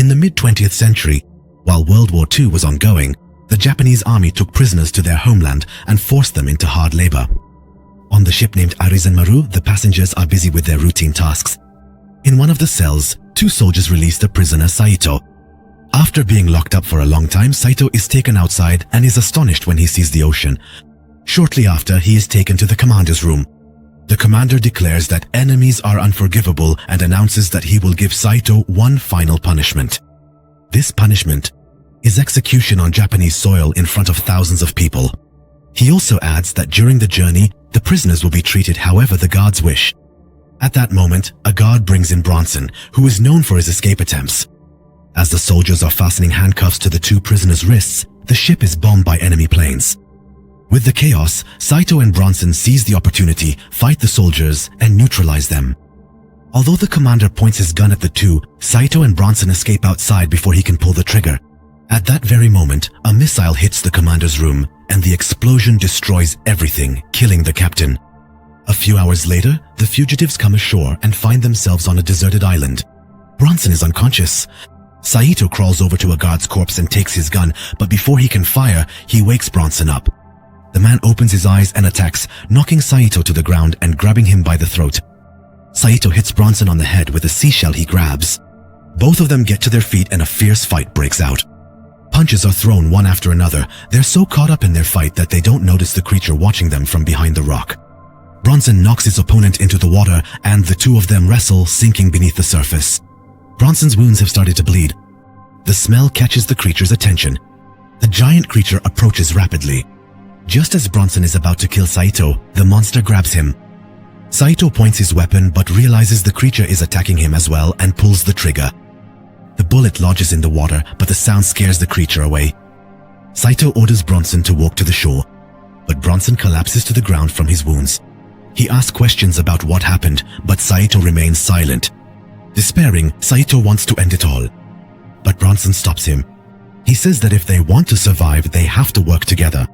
the mid-20th century, while World War II was ongoing, the Japanese army took prisoners to their homeland and forced them into hard labor. On the ship named Arizen Maru, the passengers are busy with their routine tasks. In one of the cells, 2 soldiers release the prisoner Saito. After being locked up for a long time, Saito is taken outside and is astonished when he sees the ocean. Shortly after, he is taken to the commander's room. The commander declares that enemies are unforgivable and announces that he will give Saito one final punishment. This punishment is execution on Japanese soil in front of thousands of people. He also adds that during the journey, the prisoners will be treated however the guards wish. At that moment, a guard brings in Bronson, who is known for his escape attempts. As the soldiers are fastening handcuffs to the 2 prisoners' wrists, the ship is bombed by enemy planes. With the chaos, Saito and Bronson seize the opportunity, fight the soldiers, and neutralize them. Although the commander points his gun at the 2, Saito and Bronson escape outside before he can pull the trigger. At that very moment, a missile hits the commander's room, and the explosion destroys everything, killing the captain. A few hours later, the fugitives come ashore and find themselves on a deserted island. Bronson is unconscious. Saito crawls over to a guard's corpse and takes his gun, but before he can fire, he wakes Bronson up. The man opens his eyes and attacks, knocking Saito to the ground and grabbing him by the throat. Saito hits Bronson on the head with a seashell he grabs. Both of them get to their feet and a fierce fight breaks out. Punches are thrown one after another. They're so caught up in their fight that they don't notice the creature watching them from behind the rock. Bronson knocks his opponent into the water and the 2 of them wrestle, sinking beneath the surface. Bronson's wounds have started to bleed. The smell catches the creature's attention. The giant creature approaches rapidly. Just as Bronson is about to kill Saito, the monster grabs him. Saito points his weapon but realizes the creature is attacking him as well and pulls the trigger. The bullet lodges in the water, but the sound scares the creature away. Saito orders Bronson to walk to the shore, but Bronson collapses to the ground from his wounds. He asks questions about what happened, but Saito remains silent. Despairing, Saito wants to end it all. But Bronson stops him. He says that if they want to survive, they have to work together.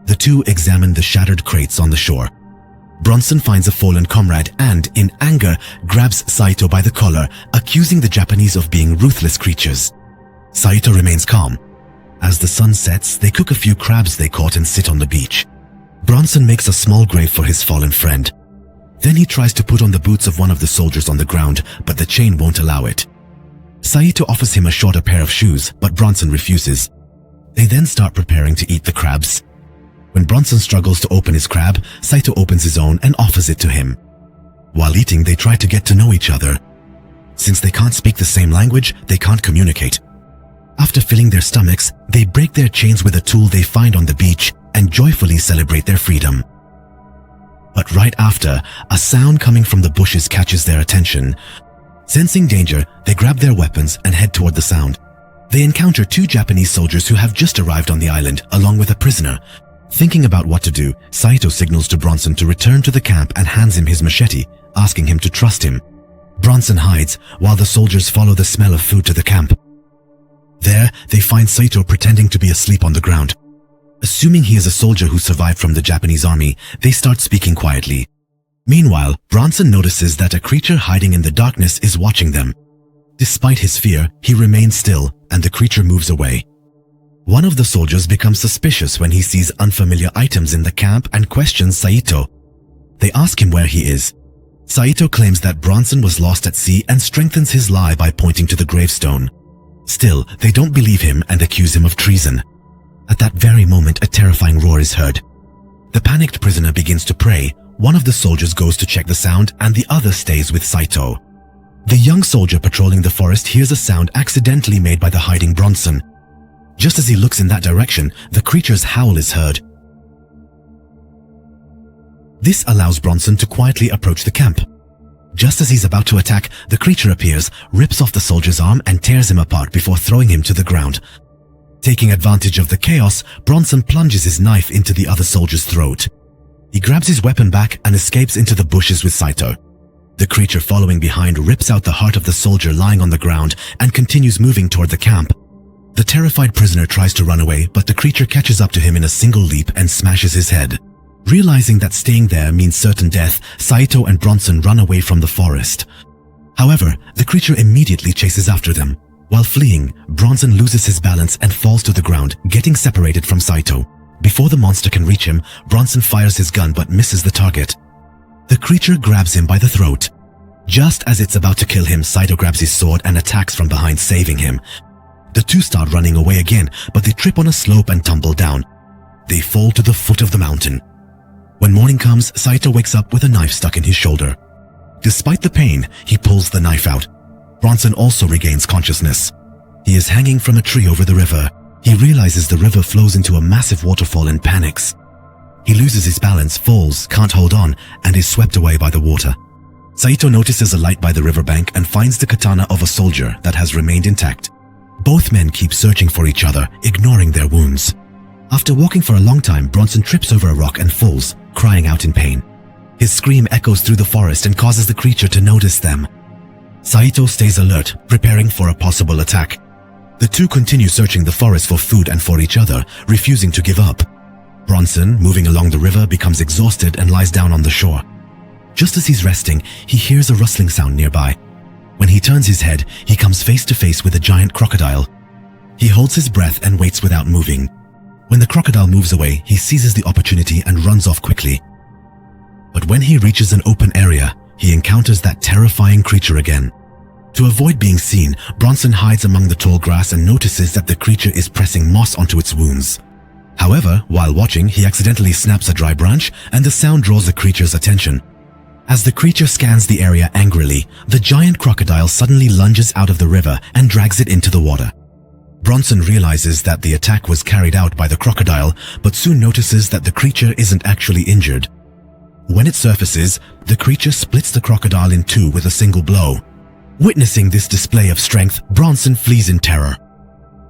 The 2 examine the shattered crates on the shore. Bronson finds a fallen comrade and, in anger, grabs Saito by the collar, accusing the Japanese of being ruthless creatures. Saito remains calm. As the sun sets, they cook a few crabs they caught and sit on the beach. Bronson makes a small grave for his fallen friend. Then he tries to put on the boots of one of the soldiers on the ground, but the chain won't allow it. Saito offers him a shorter pair of shoes, but Bronson refuses. They then start preparing to eat the crabs. When Bronson struggles to open his crab, Saito opens his own and offers it to him. While eating, they try to get to know each other. Since they can't speak the same language, they can't communicate. After filling their stomachs, they break their chains with a tool they find on the beach and joyfully celebrate their freedom. But right after, a sound coming from the bushes catches their attention. Sensing danger, they grab their weapons and head toward the sound. They encounter 2 Japanese soldiers who have just arrived on the island, along with a prisoner. Thinking about what to do, Saito signals to Bronson to return to the camp and hands him his machete, asking him to trust him. Bronson hides, while the soldiers follow the smell of food to the camp. There, they find Saito pretending to be asleep on the ground. Assuming he is a soldier who survived from the Japanese army, they start speaking quietly. Meanwhile, Bronson notices that a creature hiding in the darkness is watching them. Despite his fear, he remains still, and the creature moves away. One of the soldiers becomes suspicious when he sees unfamiliar items in the camp and questions Saito. They ask him where he is. Saito claims that Bronson was lost at sea and strengthens his lie by pointing to the gravestone. Still, they don't believe him and accuse him of treason. At that very moment, a terrifying roar is heard. The panicked prisoner begins to pray. One of the soldiers goes to check the sound and the other stays with Saito. The young soldier patrolling the forest hears a sound accidentally made by the hiding Bronson. Just as he looks in that direction, the creature's howl is heard. This allows Bronson to quietly approach the camp. Just as he's about to attack, the creature appears, rips off the soldier's arm and tears him apart before throwing him to the ground. Taking advantage of the chaos, Bronson plunges his knife into the other soldier's throat. He grabs his weapon back and escapes into the bushes with Saito. The creature following behind rips out the heart of the soldier lying on the ground and continues moving toward the camp. The terrified prisoner tries to run away, but the creature catches up to him in a single leap and smashes his head. Realizing that staying there means certain death, Saito and Bronson run away from the forest. However, the creature immediately chases after them. While fleeing, Bronson loses his balance and falls to the ground, getting separated from Saito. Before the monster can reach him, Bronson fires his gun but misses the target. The creature grabs him by the throat. Just as it's about to kill him, Saito grabs his sword and attacks from behind, saving him. The two start running away again, but they trip on a slope and tumble down. They fall to the foot of the mountain. When morning comes, Saito wakes up with a knife stuck in his shoulder. Despite the pain, he pulls the knife out. Bronson also regains consciousness. He is hanging from a tree over the river. He realizes the river flows into a massive waterfall and panics. He loses his balance, falls, can't hold on, and is swept away by the water. Saito notices a light by the riverbank and finds the katana of a soldier that has remained intact. Both men keep searching for each other, ignoring their wounds. After walking for a long time, Bronson trips over a rock and falls, crying out in pain. His scream echoes through the forest and causes the creature to notice them. Saito stays alert, preparing for a possible attack. The two continue searching the forest for food and for each other, refusing to give up. Bronson, moving along the river, becomes exhausted and lies down on the shore. Just as he's resting, he hears a rustling sound nearby. When he turns his head, he comes face to face with a giant crocodile. He holds his breath and waits without moving. When the crocodile moves away, he seizes the opportunity and runs off quickly. But when he reaches an open area, he encounters that terrifying creature again. To avoid being seen, Bronson hides among the tall grass and notices that the creature is pressing moss onto its wounds. However, while watching, he accidentally snaps a dry branch, and the sound draws the creature's attention. As the creature scans the area angrily, the giant crocodile suddenly lunges out of the river and drags it into the water. Bronson realizes that the attack was carried out by the crocodile, but soon notices that the creature isn't actually injured. When it surfaces, the creature splits the crocodile in two with a single blow. Witnessing this display of strength, Bronson flees in terror.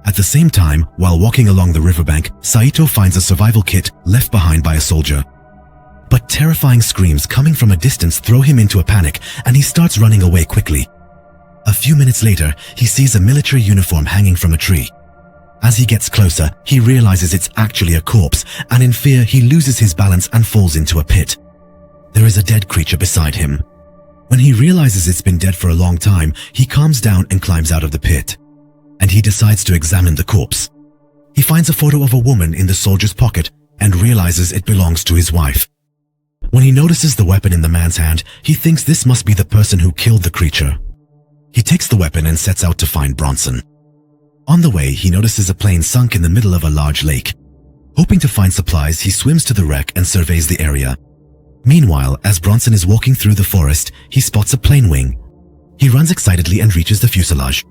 At the same time, while walking along the riverbank, Saito finds a survival kit left behind by a soldier. But terrifying screams coming from a distance throw him into a panic, and he starts running away quickly. A few minutes later, he sees a military uniform hanging from a tree. As he gets closer, he realizes it's actually a corpse, and in fear, he loses his balance and falls into a pit. There is a dead creature beside him. When he realizes it's been dead for a long time, he calms down and climbs out of the pit. And he decides to examine the corpse. He finds a photo of a woman in the soldier's pocket and realizes it belongs to his wife. When he notices the weapon in the man's hand, he thinks this must be the person who killed the creature. He takes the weapon and sets out to find Bronson. On the way, he notices a plane sunk in the middle of a large lake. Hoping to find supplies, he swims to the wreck and surveys the area. Meanwhile, as Bronson is walking through the forest, he spots a plane wing. He runs excitedly and reaches the fuselage.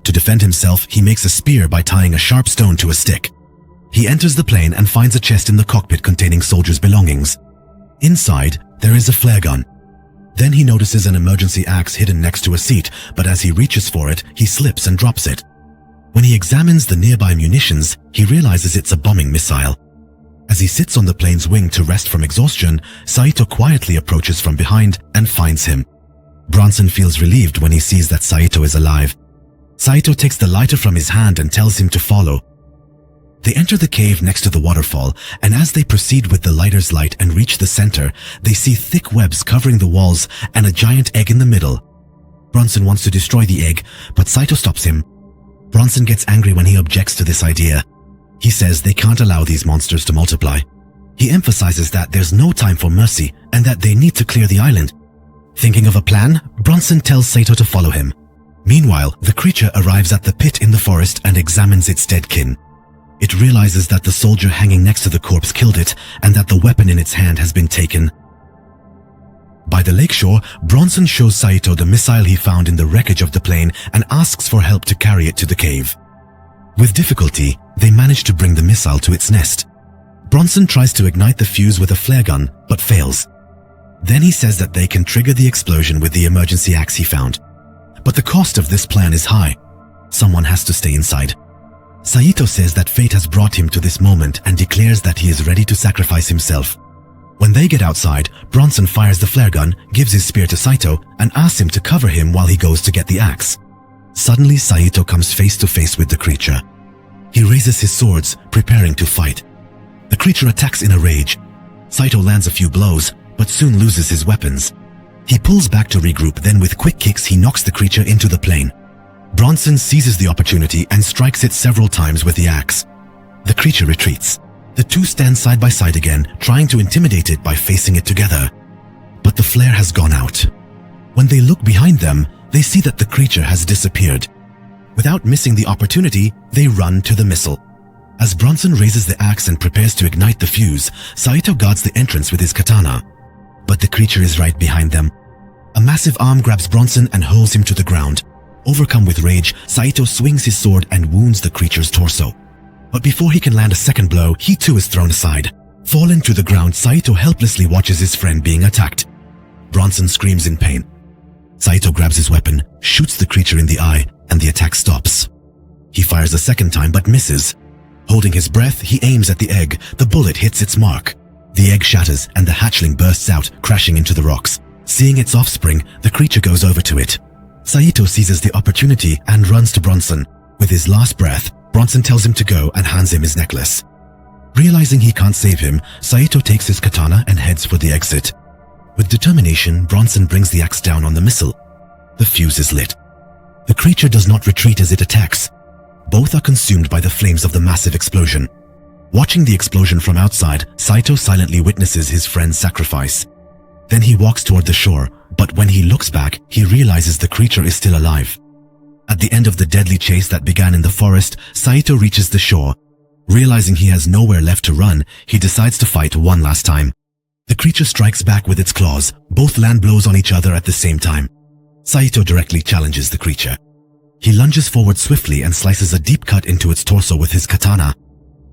To defend himself, he makes a spear by tying a sharp stone to a stick. He enters the plane and finds a chest in the cockpit containing soldiers' belongings. Inside, there is a flare gun. Then he notices an emergency axe hidden next to a seat, but as he reaches for it, he slips and drops it. When he examines the nearby munitions, he realizes it's a bombing missile. As he sits on the plane's wing to rest from exhaustion, Saito quietly approaches from behind and finds him. Bronson feels relieved when he sees that Saito is alive. Saito takes the lighter from his hand and tells him to follow. They enter the cave next to the waterfall, and as they proceed with the lighter's light and reach the center, they see thick webs covering the walls and a giant egg in the middle. Bronson wants to destroy the egg, but Saito stops him. Bronson gets angry when he objects to this idea. He says they can't allow these monsters to multiply. He emphasizes that there's no time for mercy and that they need to clear the island. Thinking of a plan, Bronson tells Saito to follow him. Meanwhile, the creature arrives at the pit in the forest and examines its dead kin. It realizes that the soldier hanging next to the corpse killed it and that the weapon in its hand has been taken. By the lakeshore, Bronson shows Saito the missile he found in the wreckage of the plane and asks for help to carry it to the cave. With difficulty, they manage to bring the missile to its nest. Bronson tries to ignite the fuse with a flare gun, but fails. Then he says that they can trigger the explosion with the emergency axe he found. But the cost of this plan is high. Someone has to stay inside. Saito says that fate has brought him to this moment and declares that he is ready to sacrifice himself. When they get outside, Bronson fires the flare gun, gives his spear to Saito, and asks him to cover him while he goes to get the axe. Suddenly, Saito comes face to face with the creature. He raises his swords, preparing to fight. The creature attacks in a rage. Saito lands a few blows, but soon loses his weapons. He pulls back to regroup, then with quick kicks he knocks the creature into the plane. Bronson seizes the opportunity and strikes it several times with the axe. The creature retreats. The two stand side by side again, trying to intimidate it by facing it together. But the flare has gone out. When they look behind them, they see that the creature has disappeared. Without missing the opportunity, they run to the missile. As Bronson raises the axe and prepares to ignite the fuse, Saito guards the entrance with his katana. But the creature is right behind them. A massive arm grabs Bronson and hurls him to the ground. Overcome with rage, Saito swings his sword and wounds the creature's torso. But before he can land a second blow, he too is thrown aside. Fallen to the ground, Saito helplessly watches his friend being attacked. Bronson screams in pain. Saito grabs his weapon, shoots the creature in the eye, and the attack stops. He fires a second time but misses. Holding his breath, he aims at the egg. The bullet hits its mark. The egg shatters and the hatchling bursts out, crashing into the rocks. Seeing its offspring, the creature goes over to it. Saito seizes the opportunity and runs to Bronson. With his last breath, Bronson tells him to go and hands him his necklace. Realizing he can't save him, Saito takes his katana and heads for the exit. With determination, Bronson brings the axe down on the missile. The fuse is lit. The creature does not retreat as it attacks. Both are consumed by the flames of the massive explosion. Watching the explosion from outside, Saito silently witnesses his friend's sacrifice. Then he walks toward the shore, but when he looks back, he realizes the creature is still alive. At the end of the deadly chase that began in the forest, Saito reaches the shore. Realizing he has nowhere left to run, he decides to fight one last time. The creature strikes back with its claws. Both land blows on each other at the same time. Saito directly challenges the creature. He lunges forward swiftly and slices a deep cut into its torso with his katana.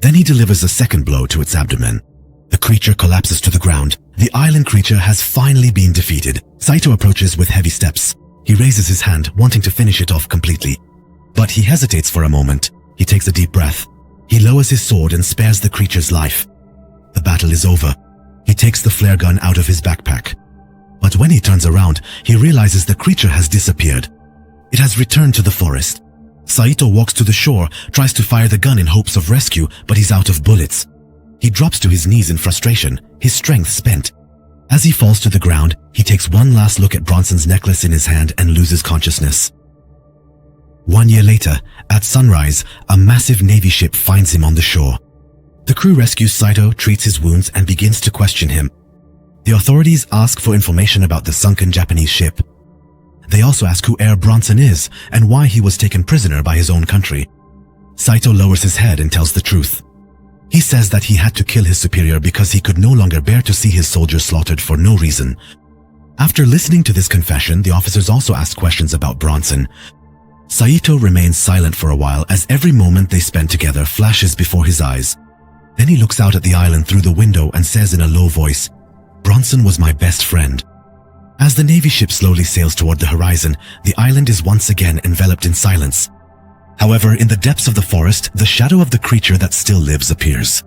Then he delivers a second blow to its abdomen. The creature collapses to the ground. The island creature has finally been defeated. Saito approaches with heavy steps. He raises his hand, wanting to finish it off completely. But he hesitates for a moment. He takes a deep breath. He lowers his sword and spares the creature's life. The battle is over. He takes the flare gun out of his backpack. But when he turns around, he realizes the creature has disappeared. It has returned to the forest. Saito walks to the shore, tries to fire the gun in hopes of rescue, but he's out of bullets. He drops to his knees in frustration, his strength spent. As he falls to the ground, he takes one last look at Bronson's necklace in his hand and loses consciousness. 1 year later, at sunrise, a massive Navy ship finds him on the shore. The crew rescues Saito, treats his wounds, and begins to question him. The authorities ask for information about the sunken Japanese ship. They also ask who Heir Bronson is and why he was taken prisoner by his own country. Saito lowers his head and tells the truth. He says that he had to kill his superior because he could no longer bear to see his soldiers slaughtered for no reason. After listening to this confession, the officers also ask questions about Bronson. Saito remains silent for a while as every moment they spend together flashes before his eyes. Then he looks out at the island through the window and says in a low voice, "Bronson was my best friend." As the Navy ship slowly sails toward the horizon, the island is once again enveloped in silence. However, in the depths of the forest, the shadow of the creature that still lives appears.